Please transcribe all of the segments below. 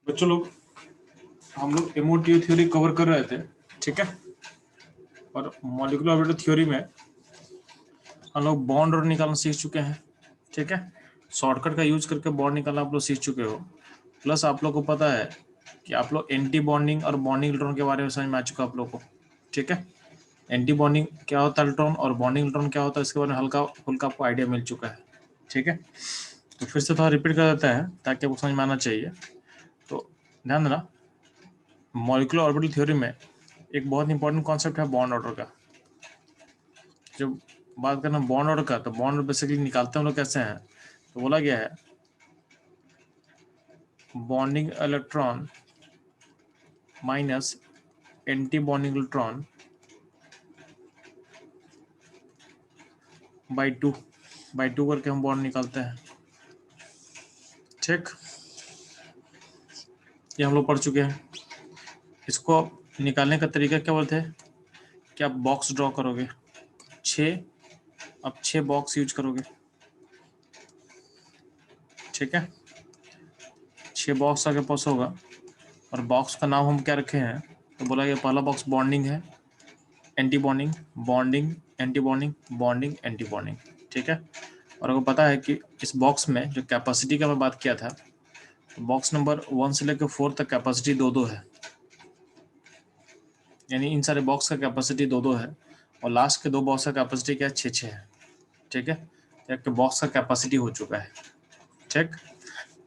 बच्चों लोग हम लोग एमओटीयू थ्योरी कवर कर रहे थे, ठीक है। और मॉलिक्यूलर ऑर्बिटल थ्योरी में हम लोग बॉन्ड और निकालना सीख चुके हैं, ठीक है। शॉर्टकट का यूज करके बॉन्ड निकालना आप लोग सीख चुके हो। प्लस आप लोग को पता है कि आप लोग एंटी बॉन्डिंग और बॉन्डिंग इलेक्ट्रॉन के बारे में समझ में आ चुका है आप लोग को, ठीक है। एंटी बॉन्डिंग क्या होता है इलेक्ट्रॉन और बॉन्डिंग इलेक्ट्रॉन क्या होता है इसके बारे में हल्का फुल्का आपको आइडिया मिल चुका है, ठीक है। तो फिर से थोड़ा रिपीट कर देता है ताकि आपको समझ में आना चाहिए। तो ध्यान देना, मॉलिक्यूलर ऑर्बिटल थ्योरी में एक बहुत इंपॉर्टेंट कॉन्सेप्ट है बॉन्ड ऑर्डर का। जब बात करना बॉन्ड ऑर्डर का, तो बॉन्ड बेसिकली निकालते हैं हम लोग कैसे हैं। तो बोला गया है bonding electron minus anti bonding electron by two करके हम बॉन्ड निकालते हैं, ठीक। ये हम लोग पढ़ चुके हैं। इसको निकालने का तरीका क्या बोलते हैं कि आप बॉक्स ड्रॉ करोगे, 6 अब 6 बॉक्स यूज करोगे, ठीक है। 6 बॉक्स आगे पास होगा और बॉक्स का नाम हम क्या रखे हैं। तो बोला गया पहला बॉक्स बॉन्डिंग है, anti bonding, bonding, anti bonding, bonding, anti bonding, ठीक है। और आपको पता है कि इस बॉक्स में जो कैपेसिटी का मैं बात किया था, तो बॉक्स नंबर 1 से लेकर 4 तक कैपेसिटी 2-2 है, यानी इन सारे बॉक्स का कैपेसिटी 2-2 है। और लास्ट के 2 बॉक्स का कैपेसिटी क्या है, 6-6 है, ठीक है। तो एक बॉक्स का कैपेसिटी हो चुका है, ठीक।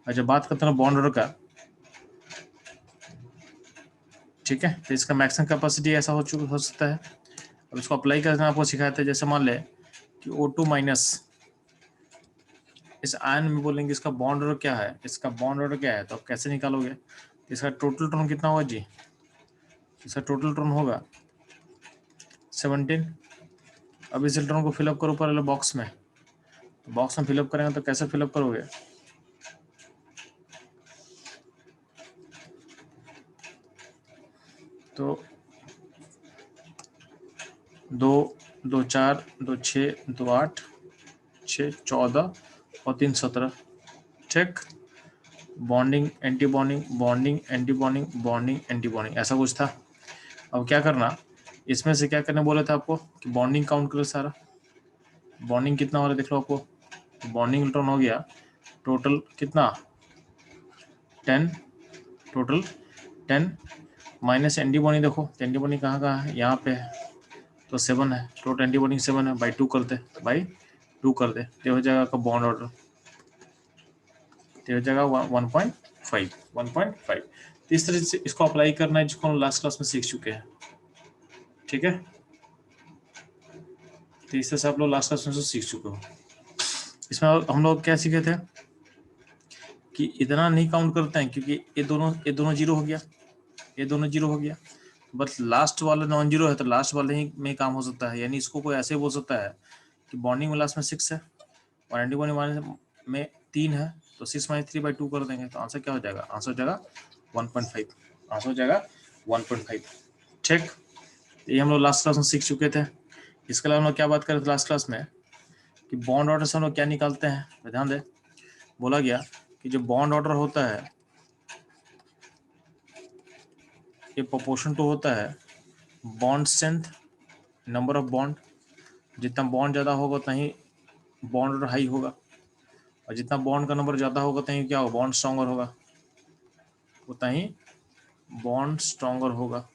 और जब बात करते हैं बॉन्ड ऑर्डर का, ठीक है, तो इसका मैक्सिमम कैपेसिटी ऐसा हो सकता है। अब इसको अप्लाई करना आपको सिखाया था। जैसे मान ले कि O2 माइनस, इस आयन में बोलेंगे इसका बॉन्ड ऑर्डर क्या है, इसका बॉन्ड ऑर्डर क्या है, तो आप कैसे निकालोगे। इसका टोटल इलेक्ट्रॉन कितना होगा जी, इसका टोटल इलेक्ट्रॉन होगा 17। अब इस इलेक्ट्रॉन को फिलअप करो ऊपर वाले बॉक्स में। तो बॉक्स में फिलअप करेंगे तो कैसे फिलअप करोगे, तो 2 2 4 2 6 2 8 6 14 और 3 17, ठीक। Bonding anti bonding, bonding anti bonding, bonding anti bonding, ऐसा कुछ था। अब क्या करना, इसमें से क्या करने बोले थे आपको कि बॉन्डिंग काउंट करो सारा। बॉन्डिंग कितना हो रहा है देख लो आपको। बॉन्डिंग इलेक्ट्रॉन हो गया टोटल कितना, 10, टोटल 10 माइनस एंटी बॉन्डिंग, देखो एंटी बॉन्डिंग कहाँ है, यहाँ पे है, तो 7 है। टोटल एंटी बॉन्डिंग 7 है, बाई 2 कर दे, बाई 2 कर दे, तो हो जाएगा आपका बॉन्ड ऑर्डर, तो हो जाएगा 1.5। तो इस तरह से इसको अप्लाई करना है जिसको हम लास्ट क्लास में सीख चुके हैं, ठीक है। तो इस तरह से आप लोग लास्ट क्लास में सीख चुके हो। इसमें हम लोग क्या सीखे थे कि इतना नहीं काउंट करते हैं क्योंकि ये दोनों जीरो हो गया, ये दोनों जीरो हो गया, बस लास्ट वाला नॉन जीरो है, तो लास्ट वाले ही में काम हो सकता है। यानी इसको कोई ऐसे बोल सकता है कि बॉन्डिंग में लास्ट में 6 है और एंटी बॉन्डिंग में 3 है, तो 6 - 3/2 कर देंगे, तो आंसर क्या हो जाएगा, आंसर हो जाएगा 1.5, आंसर हो जाएगा 1.5, ठीक। ये हम लोग लास्ट क्लास में सीख चुके थे। इसके अलावा हम लोग क्या बात कर रहे थे लास्ट क्लास में कि बॉन्ड ऑर्डर से हम लोग क्या निकालते हैं, तो ध्यान दे, बोला गया कि जो बॉन्ड ऑर्डर होता है ये प्रोपोर्शन टू होता है bond strength, number of bond. जितना बॉन्ड ज़्यादा होगा उतना ही बॉन्ड ऑर्डर हाई होगा, और जितना बॉन्ड का नंबर ज़्यादा होगा उतना ही क्या होगा, बॉन्ड स्ट्रॉन्गर होगा, उतना ही बॉन्ड स्ट्रॉन्गर होगा,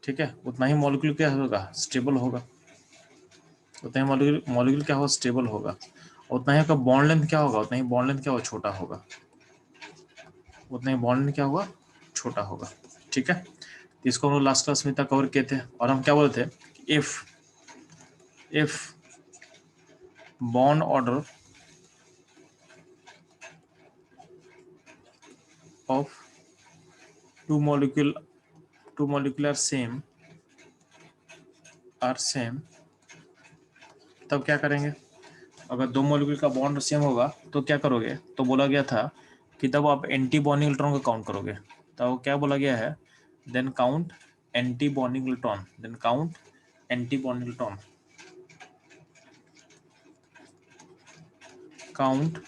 ठीक है। उतना ही मॉलिक्यूल क्या होगा, स्टेबल होगा, उतना ही मॉलिक्यूल क्या होगा, स्टेबल होगा। उतना ही आपका बॉन्ड लेंथ क्या होगा, उतना ही बॉन्ड लेंथ क्या होगा, छोटा होगा, उतना ही बॉन्ड लेंथ क्या होगा, छोटा होगा, ठीक है। इसको हम लोग लास्ट क्लास में तक कवर किए थे। और हम क्या बोले थे, if bond order of two molecule are same, तब क्या करेंगे। अगर 2 मॉलिक्यूल का बॉन्ड सेम होगा तो क्या करोगे, तो बोला गया था कि तब आप एंटी बॉन्डिंग इलेक्ट्रॉन को काउंट करोगे। तो क्या बोला गया है, then count anti bonding electron, then count anti bonding electron, count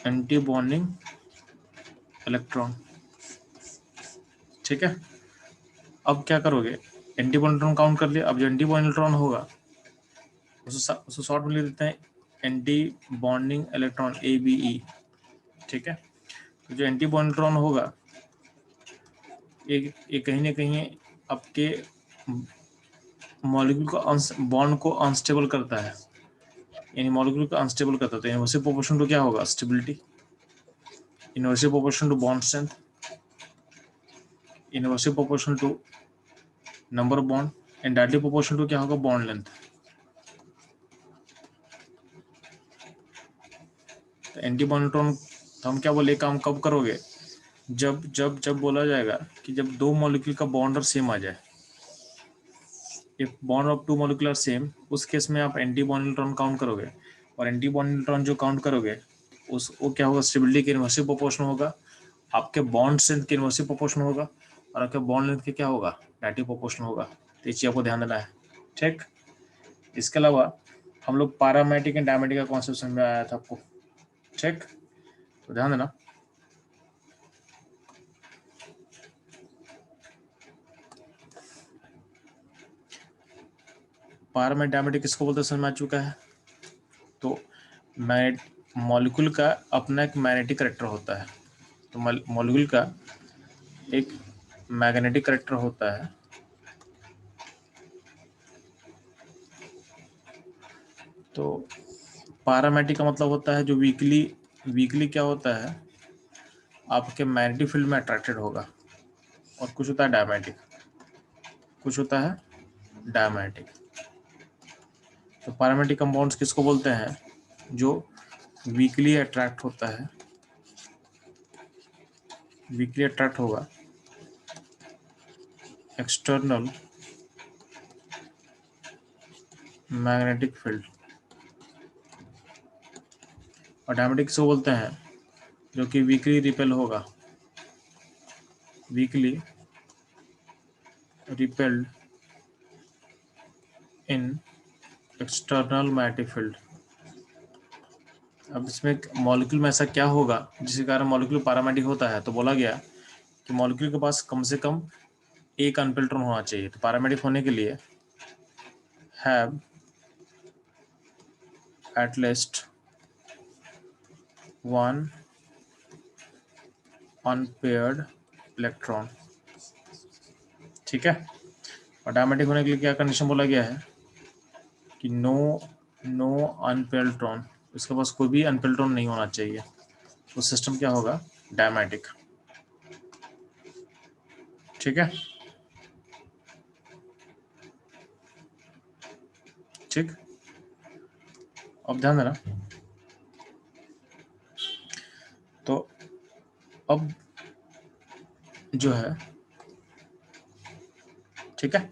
anti bonding electron. ठीक है, अब क्या करोगे, एंटी बॉन्ड इलेक्ट्रॉन काउंट कर लिया। अब जो एंटी बॉन्ड इलेक्ट्रॉन होगा उसको शॉर्ट में लिख देते हैं एंटी बॉन्डिंग इलेक्ट्रॉन, ABE। ठीक है, तो जो एंटी बॉन्ड इलेक्ट्रॉन होगा ये कहीं ना कहीं आपके मॉलिक्यूल को बॉन्ड को अनस्टेबल करता है, यानी मॉलिक्यूल को अनस्टेबल करता है। तो इनवर्सिव प्रोपोर्शन टू क्या होगा, stability, inverse proportion to bond strength, inverse proportion to number of bond, and directly proportion to क्या होगा, बॉन्ड लेंथ। तो एंटी बॉन्ड इलेक्ट्रॉन, तो हम क्या बोले, काम कब करोगे, जब जब जब बोला जाएगा कि जब दो मॉलिक्यूल का बॉन्ड और सेम आ जाए, if bond of two molecule are same, उस केस में आप एंटी बॉन्ड इलेक्ट्रॉन काउंट करोगे। और एंटी बॉन्ड इलेक्ट्रॉन जो काउंट करोगे उस वो क्या होगा, स्टेबिलिटी के इनवर्सिव प्रोपोर्शन होगा, आपके बॉन्ड स्ट्रेंथ के इनवर्सिव प्रोपोर्शन होगा, और आपके बॉन्ड लेंथ के क्या होगा, डायरेक्टिव प्रोपोर्शन होगा। तो इस चीज आपको ध्यान देना है। ठीक, इसके अलावा हम लोग पैरामेट्रिक एंड डायमेट्रिक का कॉन्सेप्ट समझ में आया था आपको। ठीक, तो ध्यान देना। पैरामेट्रिक डायमेट्रिक किसको बोलते हैं समझ में आ चुका है। तो मॉलिक्यूल का अपना एक मैग्नेटिक करेक्टर होता है। तो मॉलिक्यूल का एक मैग्नेटिक करेक्टर होता है। तो पैरामेट्रिक का मतलब होता है जो वीकली क्या होता है, आपके मैग्नेटिक फील्ड में अट्रैक्टेड होगा। और कुछ होता है डायमेट्रिक, कुछ होता है डायमेट्रिक। तो पैरामेट्रिक कंपाउंड्स किसको बोलते हैं, जो वीकली अट्रैक्ट होता है, वीकली अट्रैक्ट होगा एक्सटर्नल मैग्नेटिक फील्ड। और डायमेट्रिक किसको बोलते हैं, जो कि वीकली रिपेल होगा, वीकली रिपेल्ड इन एक्सटर्नल मैग्नेटिक फील्ड। अब इसमें मॉलिक्यूल में ऐसा क्या होगा जिसके कारण मॉलिक्यूल पैरामेट्रिक होता है। तो बोला गया कि मॉलिक्यूल के पास कम से कम एक अनपेल्ड इलेक्ट्रॉन होना चाहिए। तो पैरामेट्रिक होने के लिए have at least one unpaired electron. ठीक है, और डायमेट्रिक होने के लिए क्या कंडीशन बोला गया है कि नो अनपेयर्ड इलेक्ट्रॉन, उसके पास कोई भी अनपेयर्ड इलेक्ट्रॉन नहीं होना चाहिए। तो सिस्टम क्या होगा, डायमेट्रिक। ठीक है, ठीक, अब ध्यान देना। तो अब जो है, ठीक है,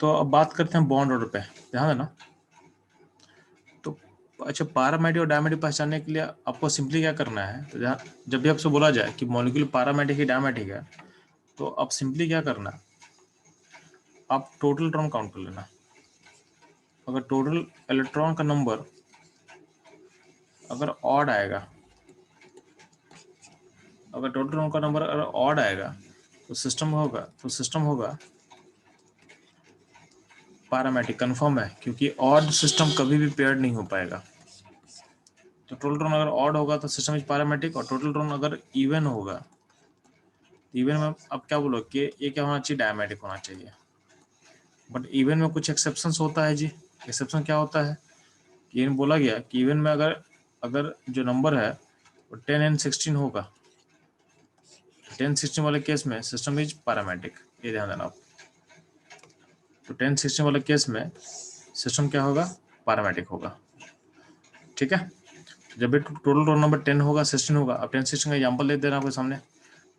तो अब बात करते हैं बॉन्ड ऑर्डर पे, ध्यान देना। तो अच्छा, पैरामेट्रिक और डायमेट्रिक पहचानने के लिए आपको सिंपली क्या करना है, तो जब भी आपसे बोला जाए कि मॉलिक्यूल पैरामेट्रिक ही डायमेट्रिक है, तो आप सिंपली क्या करना, आप टोटल इलेक्ट्रॉन काउंट कर लेना। अगर टोटल इलेक्ट्रॉन का नंबर अगर ऑड आएगा, अगर टोटल इलेक्ट्रॉन का नंबर अगर ऑड आएगा तो सिस्टम होगा पैरामेट्रिक, कंफर्म है, क्योंकि ऑड सिस्टम कभी भी पेयर्ड नहीं हो पाएगा। तो टोटल इलेक्ट्रॉन अगर ऑड होगा तो सिस्टम इज पैरामेट्रिक, और टोटल इलेक्ट्रॉन अगर इवन होगा, इवन में अब क्या बोलो कि ये क्या होना चाहिए, डायमेट्रिक होना चाहिए। बट इवन में कुछ एक्सेप्शंस होता है जी। एक्सेप्शन क्या होता है कि इवन बोला गया कि इवन में अगर अगर जो नंबर है वो 10 एंड 16 होगा, 10-16 वाले केस में सिस्टम इज पैरामेट्रिक, ये ध्यान देना आप। तो 10-16 वाले केस में सिस्टम क्या होगा, पैरामेट्रिक होगा। ठीक है, जब भी टोटल रोल नंबर 10 होगा 16 होगा। अब 10-16 का एग्जांपल ले देना आपके सामने।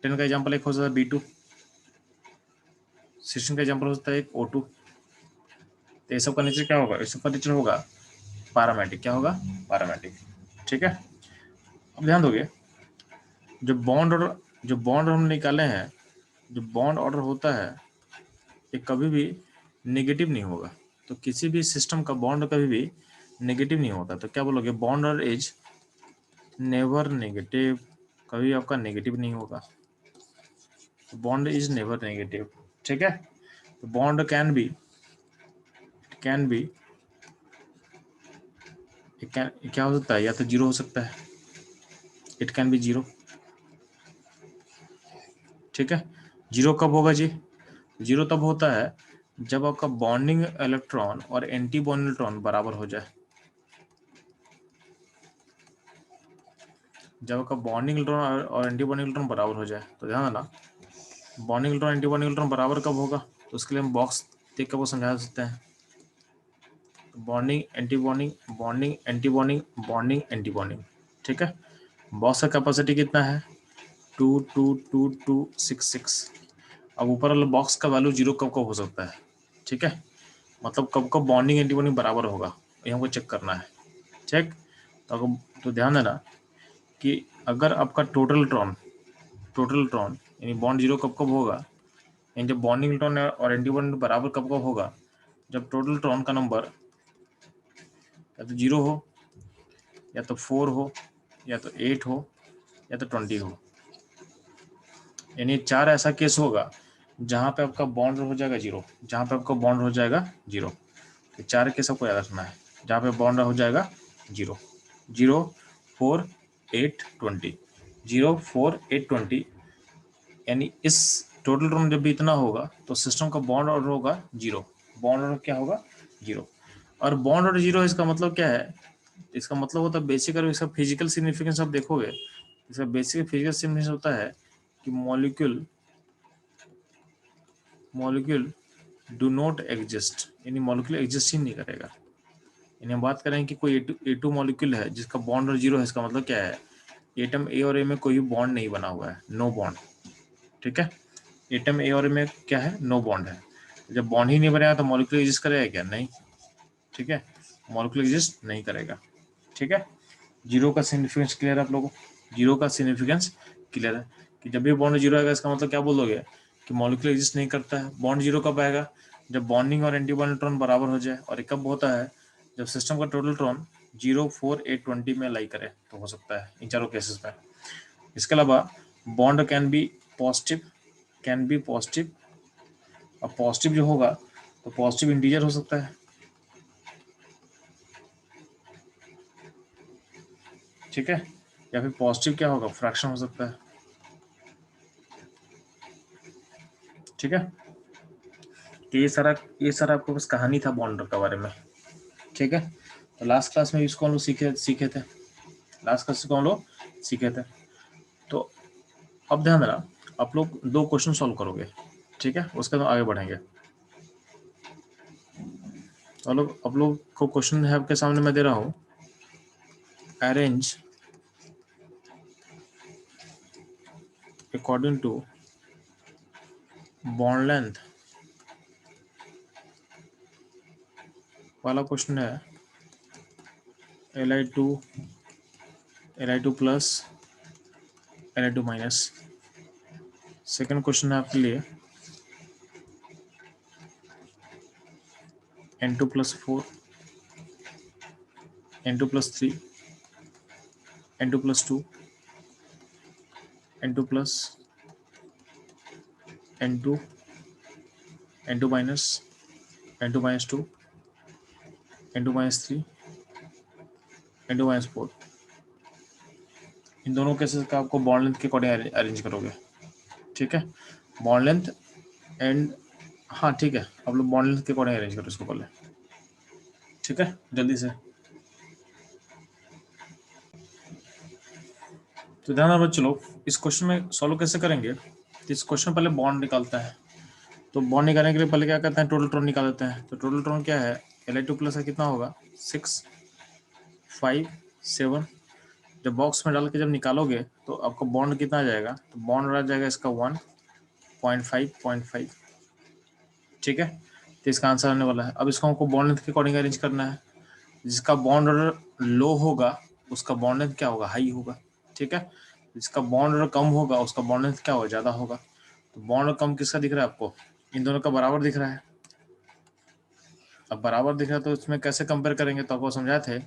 10 का एग्जांपल एक हो सकता है B2, 16 का एग्जांपल हो सकता है एक O2। तो ये सब का नेचर क्या होगा, इस सब का नेचर होगा पैरामेट्रिक। क्या होगा, पैरामेट्रिक। ठीक है, अब ध्यान दोगे, जो बॉन्ड हम निकाले हैं, जो बॉन्ड ऑर्डर होता है ये कभी भी नेगेटिव नहीं होगा। तो किसी भी सिस्टम का बॉन्ड कभी भी नेगेटिव नहीं होता, तो क्या बोलोगे, बॉन्ड और इज नेवर नेगेटिव, कभी आपका नेगेटिव नहीं होगा, बॉन्ड इज नेवर नेगेटिव, ठीक है। तो बॉन्ड कैन बी क्या हो सकता है, या तो जीरो हो सकता है, इट कैन बी जीरो, ठीक है। जीरो कब होगा जी, जीरो तब होता है जब आपका बॉन्डिंग इलेक्ट्रॉन और एंटी बॉन्डिंग इलेक्ट्रॉन बराबर हो जाए, जब आपका बॉन्डिंग इलेक्ट्रॉन और एंटी बॉन्डिंग इलेक्ट्रॉन बराबर हो जाए, तो ध्यान देना bonding electron anti bonding electron बराबर कब होगा, तो उसके लिए हम बॉक्स देख कर वो समझा सकते हैं, bonding anti bonding, bonding anti bonding, bonding anti bonding, ठीक है। बॉक्स का कैपेसिटी कितना है, 22266। अब ऊपर वाले बॉक्स का वैल्यू जीरो कब कब हो सकता है, ठीक है, मतलब कब कब बॉन्डिंग एंटी बॉन्डिंग बराबर होगा, ये हमको चेक करना है, ठीक। तो ध्यान देना कि अगर आपका टोटल इलेक्ट्रॉन यानी बॉन्ड जीरो कब कब होगा, यानी जब बॉन्डिंग इलेक्ट्रॉन और एंटी बॉन्डिंग बराबर कब कब होगा, जब टोटल इलेक्ट्रॉन का नंबर या तो जीरो हो, या तो 4 हो, या तो 8 हो, या तो 20 हो, यानी 4 ऐसा केस होगा जहां पे आपका बॉन्ड हो जाएगा जीरो, जहां पे आपका बॉन्ड हो जाएगा जीरो, तो 4 केस आपको याद रखना है जहां पे बॉन्ड हो जाएगा जीरो, 0 4 8 20, 0 4 8 20, यानी इस टोटल इलेक्ट्रॉन जब भी इतना होगा तो सिस्टम का बॉन्ड ऑर्डर होगा जीरो, बॉन्ड ऑर्डर क्या होगा जीरो, और बॉन्ड ऑर्डर जीरो इसका मतलब क्या है, इसका मतलब होता है बेसिक, और इसका फिजिकल सिग्निफिकेंस आप देखोगे, इसका बेसिक फिजिकल सिग्निफिकेंस होता है कि मॉलिक्यूल डू नॉट एग्जिस्ट, यानी मॉलिक्यूल एग्जिस्ट ही नहीं करेगा, यानी हम बात करें कि कोई ए टू मॉलिक्यूल है जिसका बॉन्ड और जीरो है, इसका मतलब क्या है, एटम ए और ए में कोई बॉन्ड नहीं बना हुआ है, नो बॉन्ड, ठीक है। एटम ए और ए में क्या है, नो बॉन्ड है, जब बॉन्ड ही नहीं बनेगा तो मॉलिक्यूल एग्जिस्ट करेगा क्या, नहीं, ठीक है, मॉलिक्यूल एग्जिस्ट नहीं करेगा, ठीक है। जीरो का सिग्निफिकेंस क्लियर है आप लोगों को, जीरो का सिग्निफिकेंस क्लियर है कि जब भी बॉन्ड जीरो आएगा इसका मतलब क्या बोलोगे कि मॉलिक्यूल एग्जिस्ट नहीं करता है। बॉन्ड जीरो कब आएगा, जब बॉन्डिंग और एंटी बॉन्ड इलेक्ट्रॉन बराबर हो जाए, और ये कब होता है, जब सिस्टम का टोटल इलेक्ट्रॉन 0 4 8 20 में लाई करे तो हो सकता है इन चारों केसेस में। इसके अलावा बॉन्ड कैन बी पॉजिटिव, अब पॉजिटिव जो होगा तो पॉजिटिव इंटीजर हो सकता है, ठीक है, या फिर पॉजिटिव क्या होगा, फ्रैक्शन हो सकता है, ठीक है। तो ये सारा आपको बस कहानी था बॉन्ड के बारे में, ठीक है। तो लास्ट क्लास में इसको हम लोग सीखे थे, लास्ट क्लास को हम लोग सीखे थे। तो अब ध्यान देना, आप लोग 2 क्वेश्चन सॉल्व करोगे, ठीक है, उसके बाद आगे बढ़ेंगे। तो आप लोग को क्वेश्चन है आपके सामने मैं दे रहा हूँ, arrange according to bond length वाला क्वेश्चन है, Li2 plus Li2 minus. Second question है आपके लिए N2 plus 4, N2 plus 3, N2 plus 2, N2 plus N2, N2 minus, N2 minus 2, N2 minus 3, N2 minus 4। इन दोनों केसेस का आपको बॉन्ड लेंथ के according arrange करोगे, ठीक है। बॉन्ड लेंथ एंड, हाँ ठीक है, आप लोग बॉन्ड लेंथ के अकॉर्डिंग अरेंज करो इसको पहले, ठीक है, जल्दी से। तो ध्यान रखो, चलो इस क्वेश्चन में सॉल्व कैसे करेंगे, तो इस क्वेश्चन पहले बॉन्ड निकालता है, तो बॉन्ड निकालने के लिए पहले क्या करते हैं, टोटल इलेक्ट्रॉन निकाल देते हैं। तो टोटल इलेक्ट्रॉन क्या है, Li2 प्लस का कितना होगा, 6 5 7, जब बॉक्स में डाल के जब निकालोगे तो आपको बॉन्ड कितना आ जाएगा, तो बॉन्ड आ जाएगा इसका 1.5, ठीक है। तो इसका आंसर आने वाला है। अब इसको हमको बॉन्ड लेंथ के अकॉर्डिंग अरेंज करना है, जिसका बॉन्ड ऑर्डर लो होगा उसका बॉन्ड लेंथ क्या होगा, हाई होगा, ठीक है। जिसका बॉन्ड ऑर्डर कम होगा उसका बॉन्ड लेंथ क्या होगा, ज़्यादा होगा। तो बॉन्ड कम किसका दिख रहा है आपको, इन दोनों का बराबर दिख रहा है, अब बराबर दिख रहा है तो इसमें कैसे कंपेयर करेंगे, तो आपको समझाए थे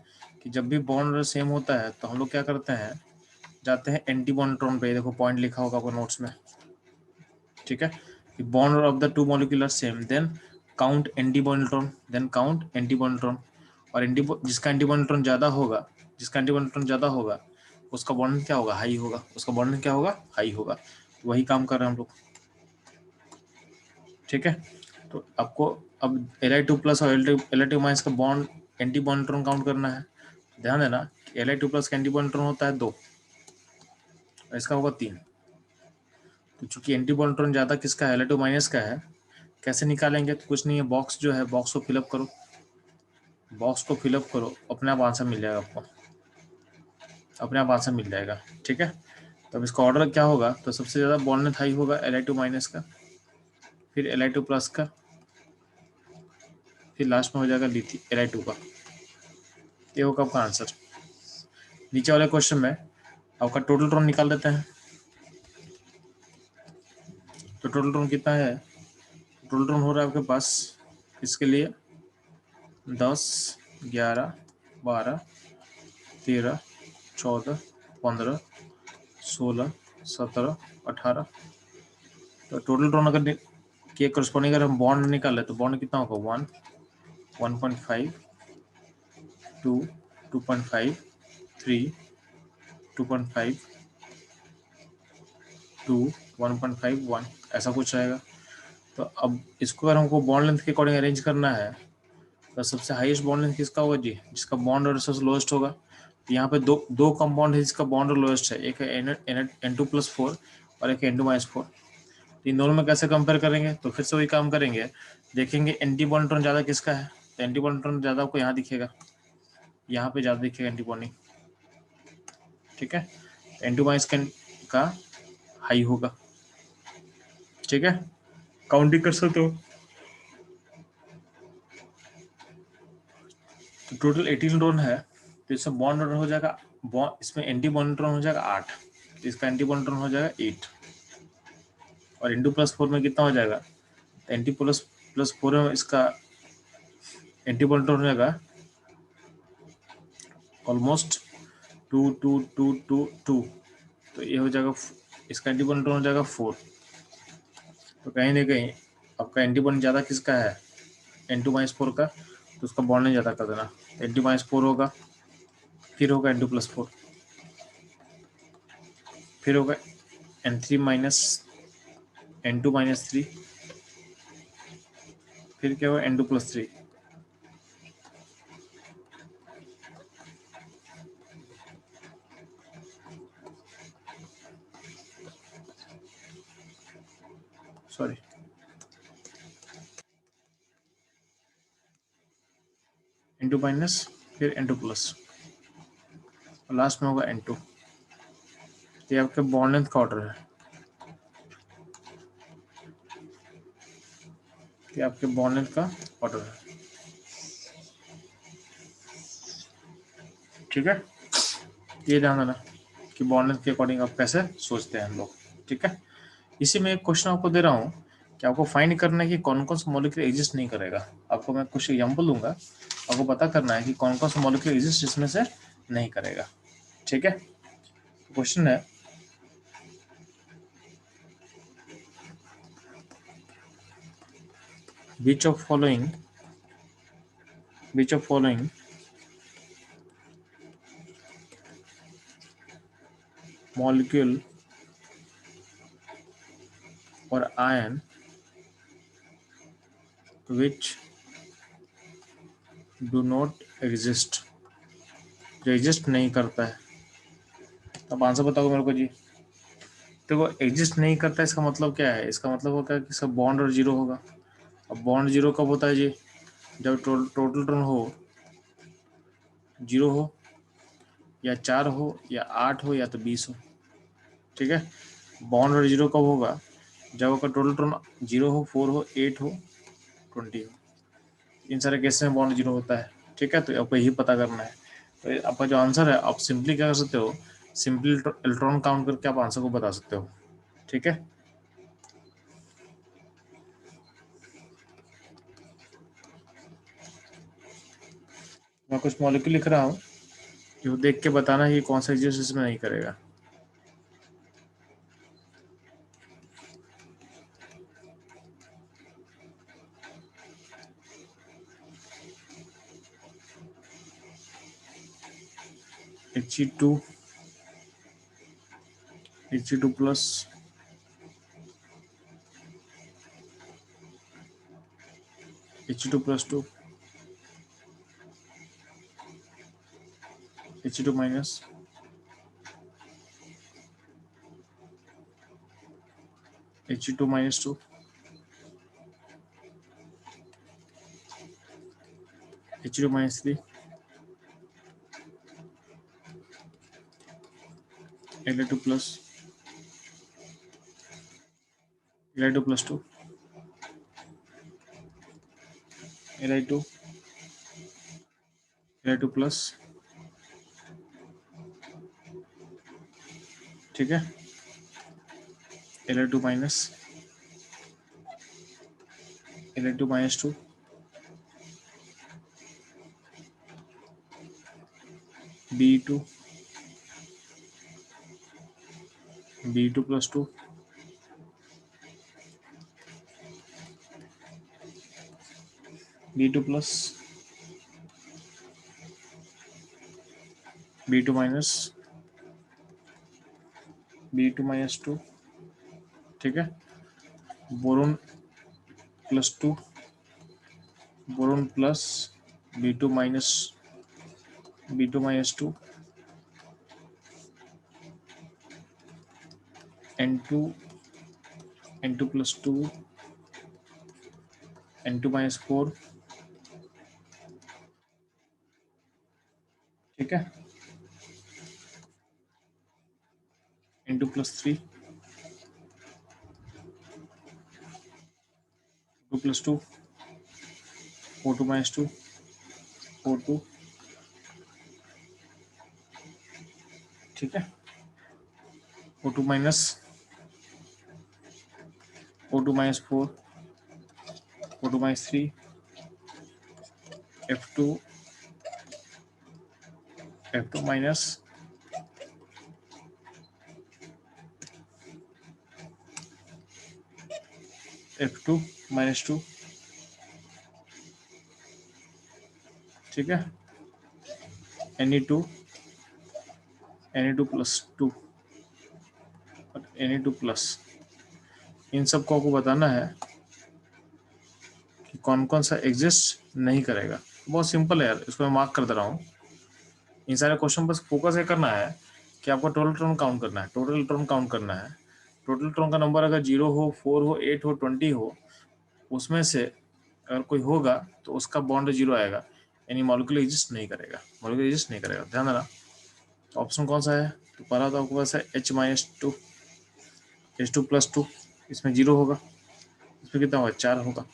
कि जब भी बॉन्ड सेम होता है तो हम लोग क्या करते हैं, जाते हैं एंटी बॉन्ड्रोन पे, देखो पॉइंट लिखा होगा आपको नोट्स में, ठीक है, कि bond of the two molecule are same then count anti बॉन्ड्रोन, देन काउंट एंटी बॉन्ड्रोन, और जिसका एंटी बॉन्ड्रोन ज्यादा होगा, जिसका एंटी बॉन्ड्रोन ज्यादा होगा उसका बॉन्ड क्या होगा, हाई होगा, उसका बॉन्ड क्या होगा, हाई होगा। तो वही काम कर रहे हैं हम लोग, ठीक है। तो आपको अब Li2 प्लस और Li2 माइनस का बॉन्ड एंटी बॉन्ड्रोन काउंट करना है। ध्यान देना Li2 प्लस का एंटी बॉन्ड्रोन होता है 2, इसका होगा 3। तो चूंकि एंटी बॉन्ड्रोन ज्यादा किसका है, Li2 माइनस का है, कैसे निकालेंगे, तो कुछ नहीं है, बॉक्स जो है बॉक्स को फिलअप करो, बॉक्स को फिलअप करो, अपने आप आंसर मिल जाएगा आपको, अपने आप आंसर मिल जाएगा, ठीक है। तो अब इसका ऑर्डर क्या होगा, तो सबसे ज्यादा बॉन्ड लेंथ हाई होगा Li2 माइनस का, फिर Li2 प्लस का, फिर लास्ट में हो जाएगा Li2 का। ये होगा आपका आंसर। नीचे वाले क्वेश्चन में आपका टोटल टोन निकाल देते हैं। तो टोटल टोन कितना है, टोटल टोन हो रहा है आपके पास इसके लिए 10, 11, 12, 13, 14, 15, 16, 17, 18। तो टोटल टोन अगर के करस्पॉन्डिंग अगर हम बॉन्ड निकाले तो बॉन्ड कितना होगा, 1, 1.5, 2, 2.5, 3, 2.5, 2, 1.5, 1, ऐसा कुछ रहेगा। तो अब इसको अगर हमको बॉन्ड लेंथ के अकॉर्डिंग अरेंज करना है तो सबसे हाईएस्ट बॉन्ड लेंथ किसका होगा जी, जिसका बॉन्ड और सबसे लोएस्ट होगा। यहाँ पे दो कंपाउंड है जिसका बॉन्ड और लोएस्ट है, एक है N2+4 और एक N2-4। इन दोनों में कैसे कंपेयर करेंगे, तो फिर से वही काम करेंगे, देखेंगे एंटी बॉन्ड्रोन ज्यादा किसका है, तो एंटी बॉन्ड्रोन ज्यादा आपको यहाँ दिखेगा, यहाँ पे ज्यादा दिखेगा एंटी बॉन्डिंग, ठीक है। N2- का हाई होगा, ठीक है, काउंटिंग कर सकते हो। तो टोटल 18 ड्रोन है, तो इसमें बॉन्ड हो जाएगा, इसमें एंटी बॉन्ड्रोन हो जाएगा 8, तो इसका एंटी बॉन्ड्रोन हो जाएगा 8, और N2+4 में कितना हो जाएगा, तो N2+4 में इसका एंटी बॉन्ड्रोन हो जाएगा ऑलमोस्ट 2, 2, 2, 2, 2, तो ये हो जाएगा, इसका एंटी बॉन्ड्रोन हो जाएगा 4। तो कहीं ना कहीं आपका एंटी बॉन्ड ज्यादा किसका है, N2-4 का, तो उसका बॉन्ड नहीं ज्यादा कर देना, N2-4 होगा, फिर होगा N2+4, फिर होगा N2-3, फिर क्या होगा N2+3, सॉरी N2-, फिर N2+, और लास्ट में होगा N2। ये आपके बॉन्ड लेंथ का ऑर्डर है, ये आपके बॉन्ड लेंथ का ऑर्डर है, ठीक है। ये ध्यान देना कि बॉन्ड लेंथ के अकॉर्डिंग आप कैसे सोचते हैं हम लोग, ठीक है। इसी में एक क्वेश्चन आपको दे रहा हूँ कि आपको फाइंड करना है कि कौन कौन सा मॉलिक्यूल एग्जिस्ट नहीं करेगा। आपको मैं कुछ एग्जांपल दूंगा, आपको पता करना है कि कौन कौन सा मॉलिक्यूल एग्जिस्ट इसमें से नहीं करेगा, ठीक है। क्वेश्चन है, which of following molecule or ion which do not exist, जो एग्जिस्ट नहीं करता है। अब आंसर बताओ मेरे को जी। देखो एग्जिस्ट नहीं करता है इसका मतलब क्या है, इसका मतलब होगा कि सब बॉन्ड और जीरो होगा। अब बॉन्ड जीरो कब होता है जी, जब टोटल टर्न हो 0 हो, या 4 हो, या 8 हो, या तो 20 हो, ठीक है। बॉन्ड और जीरो कब होगा, जब आपका टोटल टर्न 0 हो, 4 हो, 8 हो, 20 हो, इन सारे केस में बॉन्ड जीरो होता है, ठीक है। तो आपको यही पता करना है। तो आपका जो आंसर है, आप सिंपली क्या कर सकते हो, सिंपली इलेक्ट्रॉन काउंट करके आप आंसर को बता सकते हो, ठीक है। मैं कुछ मॉलिक्यूल लिख रहा हूँ, जो देख के बताना है कि कौन सा एग्जिस्ट इसमें नहीं करेगा। He2 He2 plus He2 plus 2 He2 minus He2 minus 2 He2 minus 3 Li2 plus Li2 plus 2 Li2 Li2 plus, ठीक है, Li2 minus Li2 minus 2 Be2 Be2 plus 2 B2 plus B2 minus B2 minus 2, ठीक है, boron plus 2 boron plus B2 minus B2 minus 2 N2 plus 2 N2 minus 4, ठीक है, N2 plus 3 2 plus 2 O2 minus 2 O2, ठीक है, O2 minus O2 minus 4 O2 minus 3 F2 minus F2 minus 2, ठीक है, Ne2 plus 2 और Ne2 plus. इन सब को आपको बताना है कि कौन कौन सा एग्जिस्ट नहीं करेगा। बहुत सिंपल है यार, इसको मैं मार्क कर दे रहा हूँ। इन सारे क्वेश्चन बस फोकस ये करना है कि आपको टोटल इलेक्ट्रॉन काउंट करना है, टोटल इलेक्ट्रॉन काउंट करना है। टोटल इलेक्ट्रॉन का नंबर अगर 0 हो, 4 हो, 8 हो, 20 हो, उसमें से अगर कोई होगा तो उसका बॉन्ड 0 आएगा, यानी मॉलिक्यूल एग्जिस्ट नहीं करेगा, मॉलिक्यूल एग्जिस्ट नहीं करेगा। ध्यान देना। ऑप्शन कौन सा है? तो पहला तो आपके पास है H माइनस 2 H2 प्लस 2, इसमें 0 होगा, इसमें कितना होगा? 4 होगा।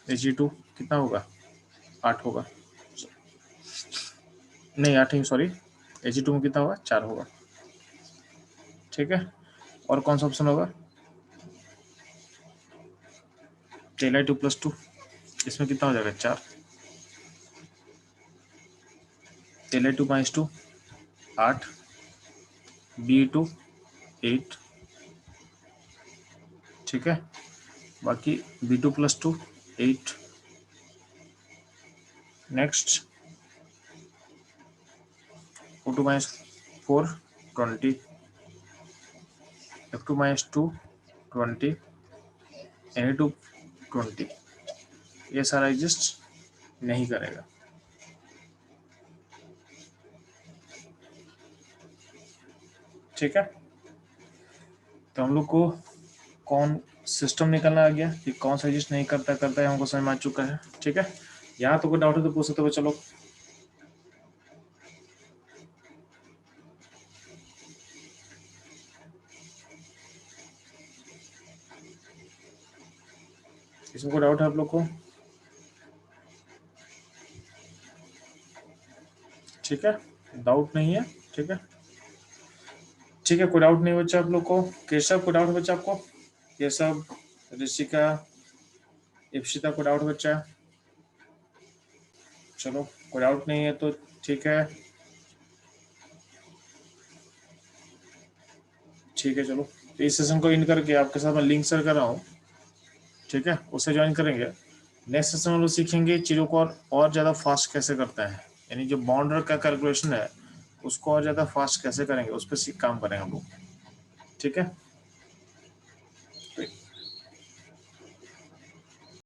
He2 कितना होगा? 8 होगा, नहीं 8 नहीं, सॉरी, He2 में कितना होगा? 4 होगा, ठीक है। और कौन सा ऑप्शन होगा? Li2 प्लस 2, इसमें कितना हो जाएगा? 4। Li2 माइनस 2 8, Be2 8, ठीक है। बाकी B2 plus 2 8, next O2 minus 4 20, F2 minus 2 20, Na2 20, ये सारा एग्जिस्ट नहीं करेगा, ठीक है। तो हम लोग को कौन सिस्टम निकलना आ गया कि कौन सा एग्जिस्ट नहीं करता है, हमको समझ में आ चुका है, ठीक है। यहाँ तो कोई डाउट है तो पूछ सकते हो। चलो इसमें कोई डाउट है आप लोग को? ठीक है, डाउट नहीं है, ठीक है, ठीक है, कोई डाउट नहीं बच्चा आप लोग को। केशव को डाउट बच्चा आपको? केशव, ऋषिका, इप्सिता को डाउट बच्चा? चलो कोई डाउट नहीं है तो ठीक है, ठीक है। चलो तो इस सेशन को इन करके आपके साथ मैं लिंक शेयर कर रहा हूँ, ठीक है, उसे ज्वाइन करेंगे। नेक्स्ट सेशन में लोग सीखेंगे चीज़ों को और ज़्यादा फास्ट कैसे करते हैं, यानी जो बाउंडर का कैलकुलेशन है उसको और ज़्यादा फास्ट कैसे करेंगे, उस पर काम करेंगे हम लोग, ठीक है।